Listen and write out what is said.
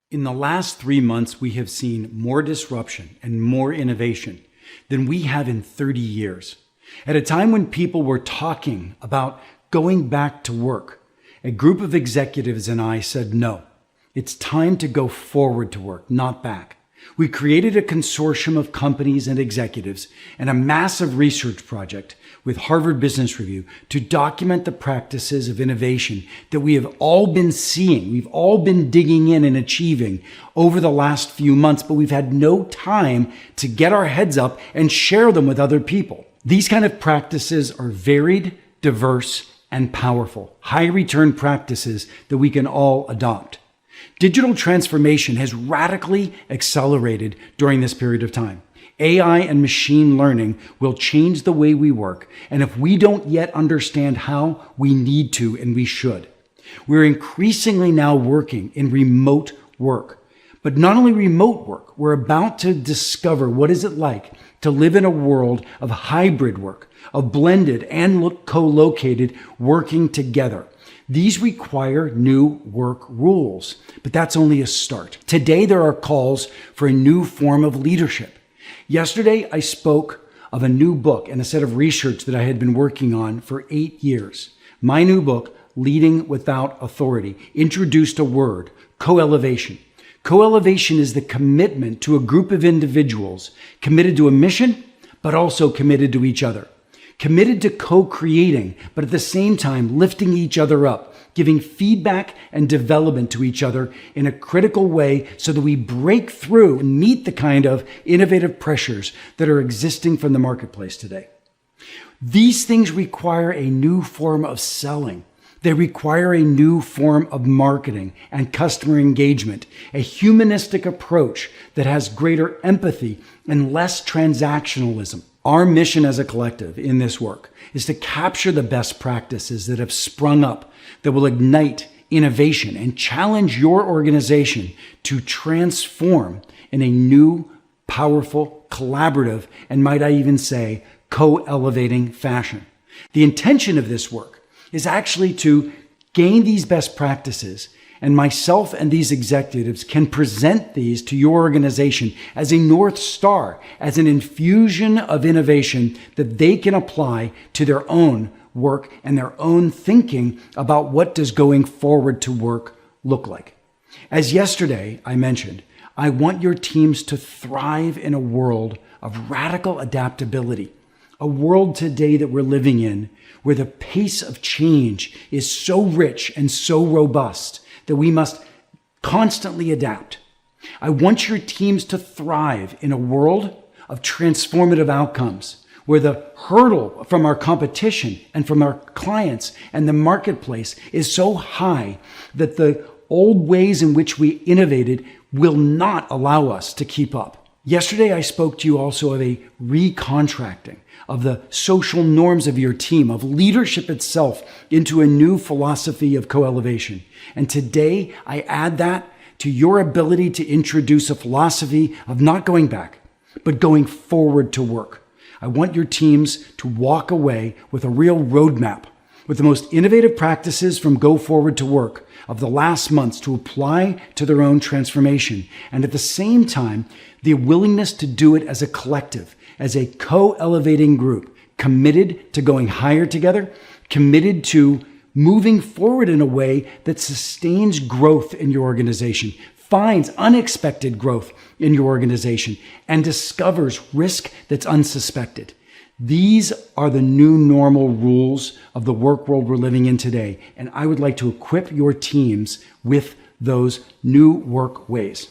In the last 3 months, we have seen more disruption and more innovation than we have in 30 years. At a time when people were talking about going back to work, a group of executives and I said, no, it's time to go forward to work, not back. We created a consortium of companies and executives and a massive research project with Harvard Business Review to document the practices of innovation that we have all been seeing. We've all been digging in and achieving over the last few months, but we've had no time to get our heads up and share them with other people. These kind of practices are varied, diverse, and powerful, high return practices that we can all adopt. Digital transformation has radically accelerated during this period of time. AI and machine learning will change the way we work, and if we don't yet understand how, we need to and we should. We're increasingly now working in remote work. But not only remote work, we're about to discover what is it like to live in a world of hybrid work, of blended and co-located working together. These require new work rules, but that's only a start. Today, there are calls for a new form of leadership. Yesterday, I spoke of a new book and a set of research that I had been working on for 8 years. My new book, Leading Without Authority, introduced a word, co-elevation. Co-elevation is the commitment to a group of individuals committed to a mission, but also committed to each other. Committed to co-creating, but at the same time lifting each other up, giving feedback and development to each other in a critical way so that we break through and meet the kind of innovative pressures that are existing from the marketplace today. These things require a new form of selling. They require a new form of marketing and customer engagement, a humanistic approach that has greater empathy and less transactionalism. Our mission as a collective in this work is to capture the best practices that have sprung up that will ignite innovation and challenge your organization to transform in a new, powerful, collaborative, and might I even say, co-elevating fashion. The intention of this work is actually to gain these best practices, and myself and these executives can present these to your organization as a North Star, as an infusion of innovation that they can apply to their own work and their own thinking about what does going forward to work look like. As yesterday I mentioned, I want your teams to thrive in a world of radical adaptability, a world today that we're living in where the pace of change is so rich and so robust that we must constantly adapt. I want your teams to thrive in a world of transformative outcomes, where the hurdle from our competition and from our clients and the marketplace is so high that the old ways in which we innovated will not allow us to keep up. Yesterday, I spoke to you also of a recontracting of the social norms of your team, of leadership itself into a new philosophy of co-elevation. And today, I add that to your ability to introduce a philosophy of not going back, but going forward to work. I want your teams to walk away with a real roadmap, with the most innovative practices from Go Forward to Work of the last months to apply to their own transformation. And at the same time, the willingness to do it as a collective, as a co-elevating group, committed to going higher together, committed to moving forward in a way that sustains growth in your organization, finds unexpected growth in your organization, and discovers risk that's unsuspected. These are the new normal rules of the work world we're living in today, and I would like to equip your teams with those new work ways.